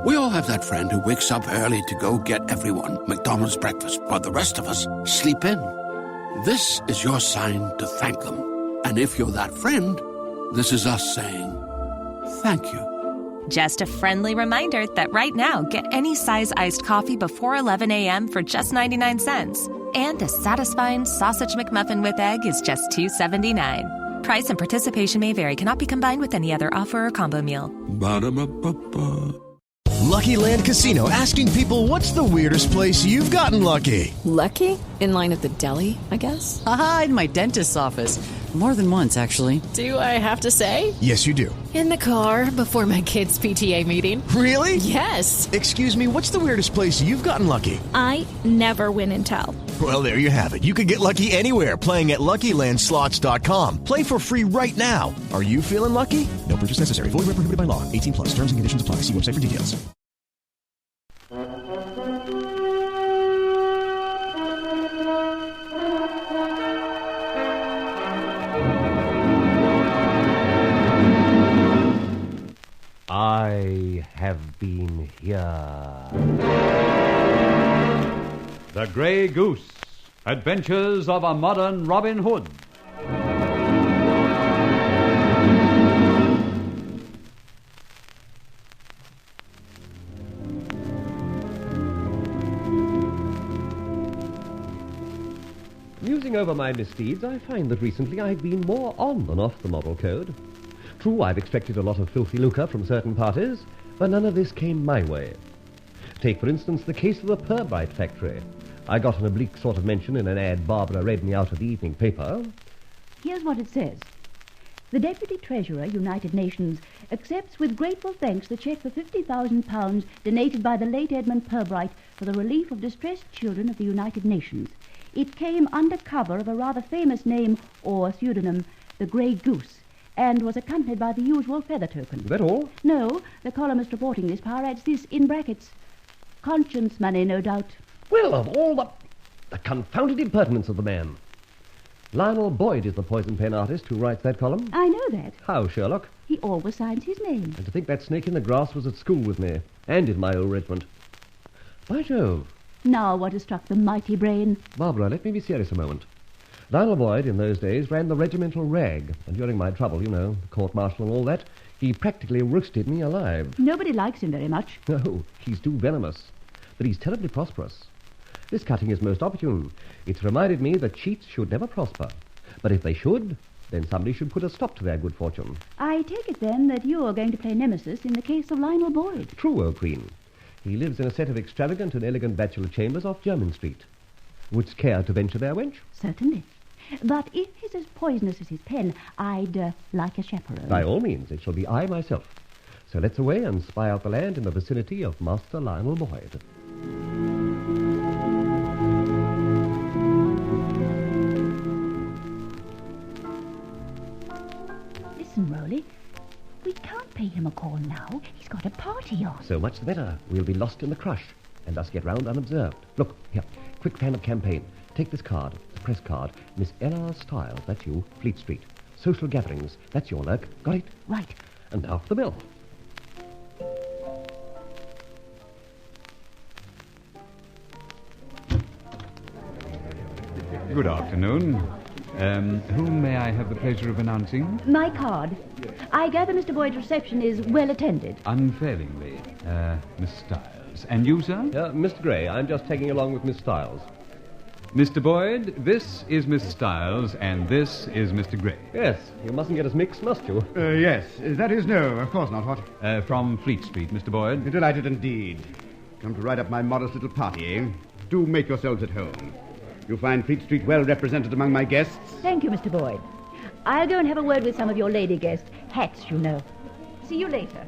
We all have that friend who wakes up early to go get everyone McDonald's breakfast, while the rest of us sleep in. This is your sign to thank them. And if you're that friend, this is us saying thank you. Just a friendly reminder that right now, get any size iced coffee before 11 a.m. for just 99 cents. And a satisfying sausage McMuffin with egg is just $2.79. Price and participation may vary. Cannot be combined with any other offer or combo meal. Ba-da-ba-ba-ba. Lucky Land Casino, asking people, what's the weirdest place you've gotten lucky? Lucky? In line at the deli, I guess? Aha, in my dentist's office. More than once, actually. Do I have to say? Yes, you do. In the car before my kids' PTA meeting. Really? Yes. Excuse me, what's the weirdest place you've gotten lucky? I never win and tell. Well, there you have it. You can get lucky anywhere, playing at LuckyLandSlots.com. Play for free right now. Are you feeling lucky? No purchase necessary. Void where prohibited by law. 18+. Terms and conditions apply. See website for details. I have been here. The Grey Goose, Adventures of a Modern Robin Hood. Musing over my misdeeds, I find that recently I've been more on than off the moral code. True, I've extracted a lot of filthy lucre from certain parties, but none of this came my way. Take, for instance, the case of the Purbright factory. I got an oblique sort of mention in an ad Barbara read me out of the evening paper. Here's what it says. The Deputy Treasurer, United Nations, accepts with grateful thanks the cheque for £50,000 donated by the late Edmund Purbright for the relief of distressed children of the United Nations. It came under cover of a rather famous name or pseudonym, the Grey Goose, and was accompanied by the usual feather token. Is that all? No, the columnist reporting this power adds this in brackets. Conscience money, no doubt. Well, of all the confounded impertinence of the man. Lionel Boyd is the poison pen artist who writes that column. I know that. How, Sherlock? He always signs his name. And to think that snake in the grass was at school with me, and in my old regiment. By Jove. Now what has struck the mighty brain? Barbara, let me be serious a moment. Lionel Boyd, in those days, ran the regimental rag, and during my trouble, you know, the court-martial and all that, he practically roasted me alive. Nobody likes him very much. No, he's too venomous. But he's terribly prosperous. This cutting is most opportune. It's reminded me that cheats should never prosper. But if they should, then somebody should put a stop to their good fortune. I take it, then, that you are going to play nemesis in the case of Lionel Boyd. True, O Queen. He lives in a set of extravagant and elegant bachelor chambers off Jermyn Street. Wouldst care to venture there, wench? Certainly. But if he's as poisonous as his pen, I'd like a chaperone. By all means, it shall be I myself. So let's away and spy out the land in the vicinity of Master Lionel Boyd. Listen, Rowley. We can't pay him a call now. He's got a party on. So much the better. We'll be lost in the crush, and thus get round unobserved. Look, here, quick plan of campaign. Take this card, the press card. Miss L.R. Stiles, that's you, Fleet Street. Social gatherings, that's your lurk. Got it? Right. And now for the bill. Good afternoon. Whom may I have the pleasure of announcing? My card. I gather Mr. Boyd's reception is well attended. Unfailingly. Miss Stiles. And you, sir? Mr. Gray, I'm just tagging along with Miss Stiles. Mr. Boyd, this is Miss Stiles, and this is Mr. Gray. Yes, you mustn't get us mixed, must you? Yes, that is no, of course not. What? From Fleet Street, Mr. Boyd. Delighted indeed. Come to write up my modest little party, eh? Do make yourselves at home. You'll find Fleet Street well represented among my guests. Thank you, Mr. Boyd. I'll go and have a word with some of your lady guests. Hats, you know. See you later.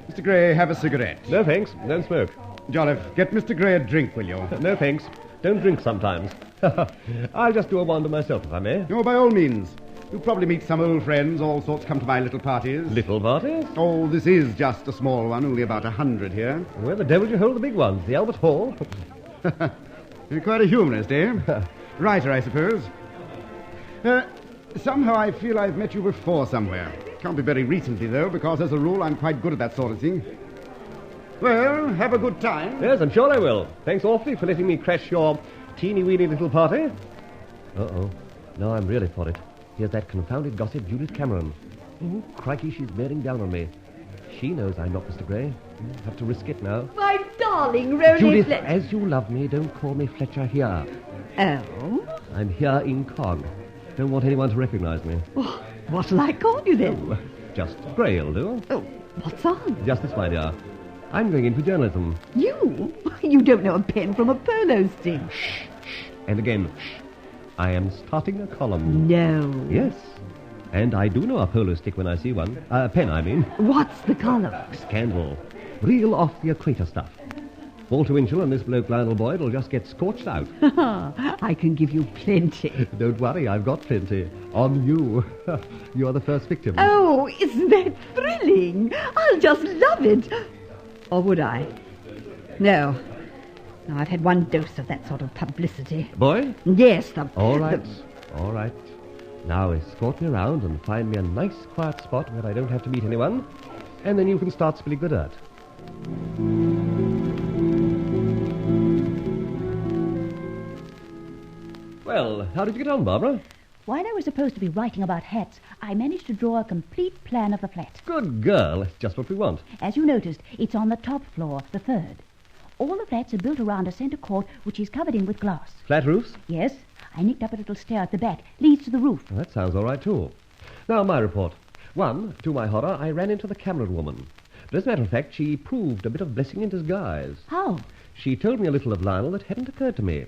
Mr. Gray, have a cigarette. No, thanks. Don't smoke. Jolliffe, get Mr. Gray a drink, will you? No, thanks. Don't drink sometimes. I'll just do a wander myself, if I may. Oh, by all means. You'll probably meet some old friends, all sorts come to my little parties. Little parties? Oh, this is just a small one, only about 100 here. Where the devil do you hold the big ones? The Albert Hall? You're quite a humorist, eh? Writer, I suppose. Somehow I feel I've met you before somewhere. Can't be very recently, though, because as a rule I'm quite good at that sort of thing. Well, have a good time. Yes, I'm sure I will. Thanks awfully for letting me crash your teeny-weeny little party. Uh-oh. No, I'm really for it. Here's that confounded gossip, Judith Cameron. Oh, crikey, she's bearing down on me. She knows I'm not Mr. Grey. Have to risk it now. My darling Rolland Judith, Fletcher. as you love me, don't call me Fletcher here. Oh? I'm here incog. Don't want anyone to recognize me. Oh, what'll I call you then? Oh, just Grey will do. Oh, what's on? Just this, my dear. I'm going in for journalism. You? You don't know a pen from a polo stick. Shh. And again, shh. I am starting a column. No. Yes. And I do know a polo stick when I see one. A pen, I mean. What's the column? Scandal. Real off-the-equator stuff. Walter Winchell and this bloke Lionel Boyd will just get scorched out. I can give you plenty. Don't worry, I've got plenty. On you. You're the first victim. Oh, isn't that thrilling? I'll just love it. Or would I? No. No, I've had one dose of that sort of publicity. Boy? Yes, All right. Now escort me around and find me a nice quiet spot where I don't have to meet anyone, and then you can start spilling the dirt. Well, how did you get on, Barbara? While I was supposed to be writing about hats, I managed to draw a complete plan of the flat. Good girl. That's just what we want. As you noticed, it's on the top floor, the third. All the flats are built around a centre court, which is covered in with glass. Flat roofs? Yes. I nicked up a little stair at the back. Leads to the roof. Well, that sounds all right, too. Now, my report. 1, to my horror, I ran into the Cameron woman. But as a matter of fact, she proved a bit of blessing in disguise. How? She told me a little of Lionel that hadn't occurred to me.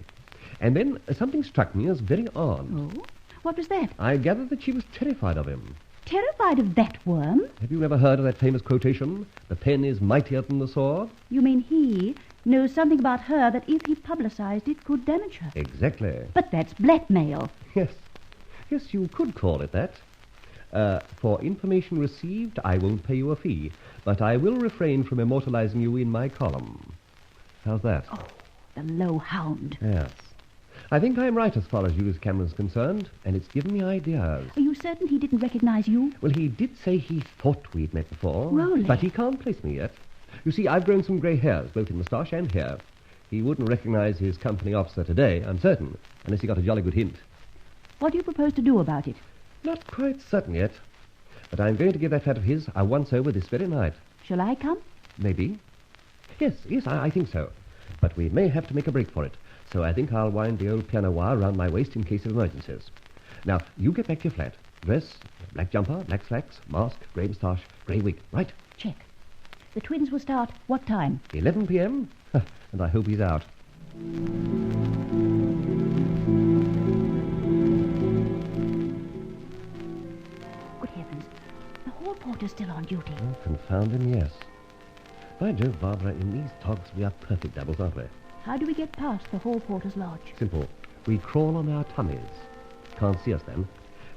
And then something struck me as very odd. Oh? What was that? I gathered that she was terrified of him. Terrified of that worm? Have you ever heard of that famous quotation, "The pen is mightier than the sword"? You mean he knows something about her that if he publicized it could damage her? Exactly. But that's blackmail. Yes. Yes, you could call it that. For information received, I won't pay you a fee, but I will refrain from immortalizing you in my column. How's that? Oh, the low hound. Yes. I think I'm right as far as Judith Cameron's concerned, and it's given me ideas. Are you certain he didn't recognize you? Well, he did say he thought we'd met before. Rolland. But he can't place me yet. You see, I've grown some grey hairs, both in moustache and hair. He wouldn't recognize his company officer today, I'm certain, unless he got a jolly good hint. What do you propose to do about it? Not quite certain yet. But I'm going to give that flat of his a once-over this very night. Shall I come? Maybe. Yes, I think so. But we may have to make a break for it. So I think I'll wind the old piano wire around my waist in case of emergencies. Now, you get back to your flat. Dress, black jumper, black slacks, mask, grey moustache, grey wig. Right? Check. The twins will start what time? 11 p.m. And I hope he's out. Good heavens. The hall porter's still on duty. Oh, confound him, yes. By Jove, Barbara, in these togs we are perfect doubles, aren't we? How do we get past the hall porter's lodge? Simple. We crawl on our tummies. Can't see us then,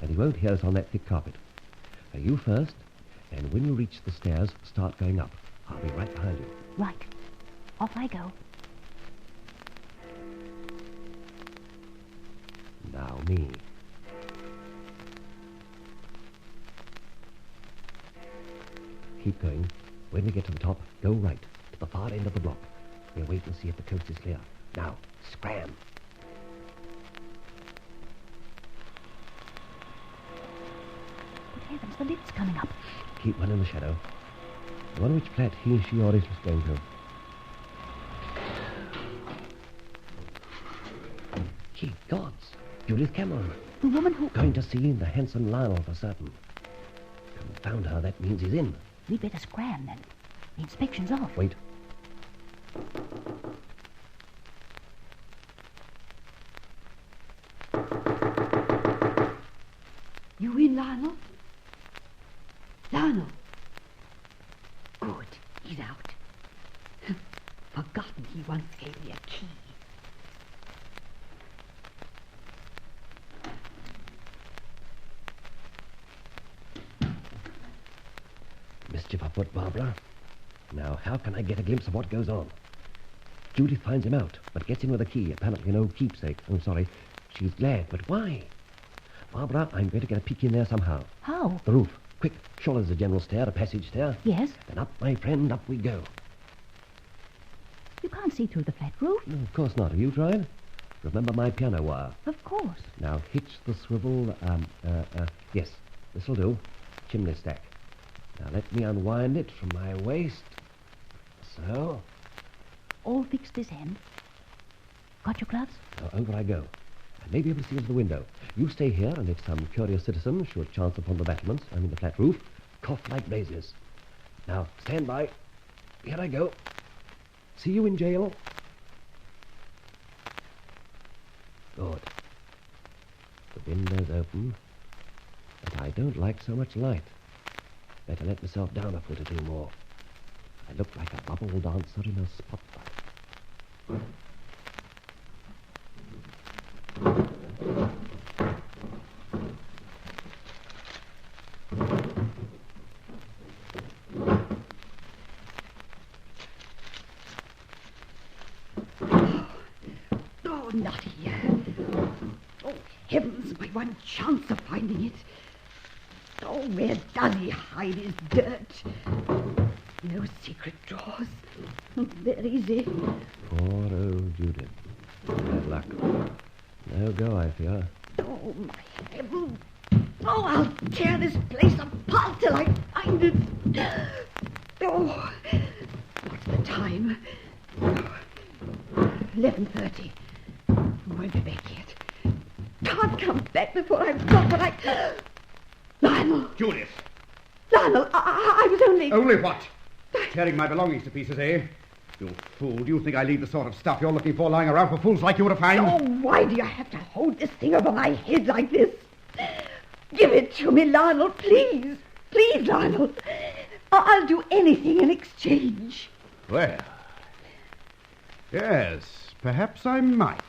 and he won't hear us on that thick carpet. Now you first, and when you reach the stairs, start going up. I'll be right behind you. Right. Off I go. Now me. Keep going. When we get to the top, go right, to the far end of the block. We'll wait and see if the coast is clear. Now, scram. Good heavens, the lift's coming up. Keep one in the shadow. I wonder which flat he, she, or it was going to. Ye gods! Judith Cameron. The woman who... Going to see the handsome Lionel for certain. Confound her, that means he's in. We'd better scram then. The inspection's off. Wait. You in, Lionel? Lionel! Good. He's out. Forgotten he once gave me a key. Mischief afoot, Barbara. Now, how can I get a glimpse of what goes on? Judith finds him out, but gets in with a key, apparently an old keepsake. Oh, sorry. She's glad, but why? Barbara, I'm going to get a peek in there somehow. How? The roof. Quick, sure there's a general stair, a passage stair. Yes? Then up, my friend, up we go. You can't see through the flat roof. No, of course not. Have you tried? Remember my piano wire? Of course. Now hitch the swivel. Yes, this'll do. Chimney stack. Now let me unwind it from my waist. So. All fixed this end. Got your gloves? Now over I go. I may be able to see into the window. You stay here, and if some curious citizen should chance upon the battlements, the flat roof, cough like blazes. Now, stand by. Here I go. See you in jail. Good. The window's open, but I don't like so much light. Better let myself down a foot or two more. I look like a bubble dancer in a spotlight. Oh, not here. Oh, heavens, my one chance of finding it. Oh, where does he hide his dirt? No secret drawers. There is he. Poor old Judith. Bad luck. No go, I fear. Oh, my heavens. Oh, I'll tear this place apart till I find it. Oh, what's the time? 11:30. Won't be back yet. Can't come back before I've got what I... Lionel! Judith! Lionel, I was only... Only what? Tearing my belongings to pieces, eh? You fool. Do you think I leave the sort of stuff you're looking for lying around for fools like you to find? Oh, why do you have to hold this thing over my head like this? Give it to me, Lionel, please. Please, Lionel. I'll do anything in exchange. Well, yes, perhaps I might.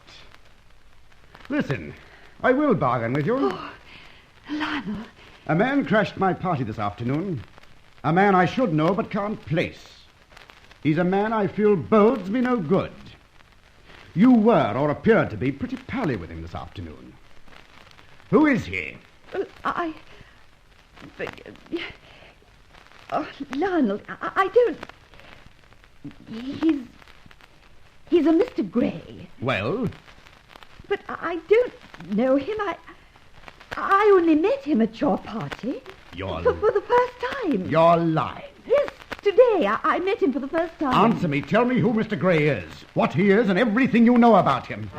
Listen, I will bargain with you. Oh, Lionel. A man crashed my party this afternoon. A man I should know but can't place. He's a man I feel bodes me no good. You were, or appeared to be, pretty pally with him this afternoon. Who is he? Well, Oh, Lionel, I don't... He's a Mr. Grey. Well? But I don't know him. I only met him at your party. For the first time. You're lying. Yes, today. I met him for the first time. Answer me. Tell me who Mr. Grey is, what he is, and everything you know about him.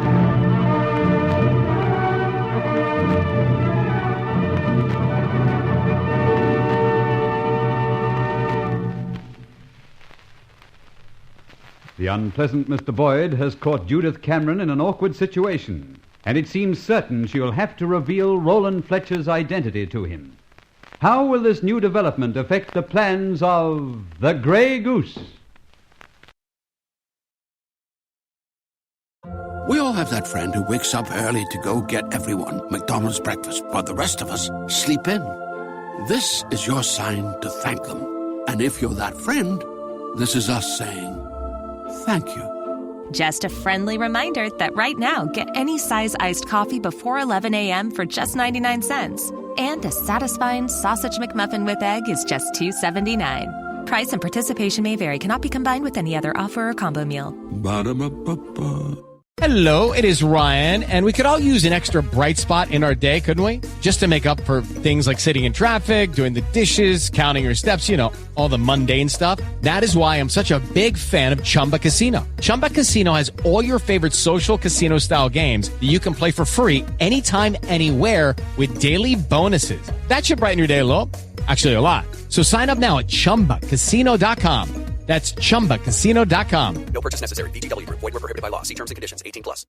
The unpleasant Mr. Boyd has caught Judith Cameron in an awkward situation, and it seems certain she'll have to reveal Rolland Fletcher's identity to him. How will this new development affect the plans of the Grey Goose? We all have that friend who wakes up early to go get everyone McDonald's breakfast, while the rest of us sleep in. This is your sign to thank them. And if you're that friend, this is us saying thank you. Just a friendly reminder that right now, get any size iced coffee before 11 a.m. for just 99 cents. And a satisfying sausage McMuffin with egg is just $2.79. Price and participation may vary. Cannot be combined with any other offer or combo meal. Ba-da-ba-ba-ba. Hello, it is Ryan, and we could all use an extra bright spot in our day, couldn't we? Just to make up for things like sitting in traffic, doing the dishes, counting your steps, you know, all the mundane stuff. That is why I'm such a big fan of Chumba Casino. Chumba Casino has all your favorite social casino-style games that you can play for free anytime, anywhere with daily bonuses. That should brighten your day a little. Actually, a lot. So sign up now at ChumbaCasino.com. That's ChumbaCasino.com. No purchase necessary. VGW Group. Void where prohibited by law. See terms and conditions. 18+.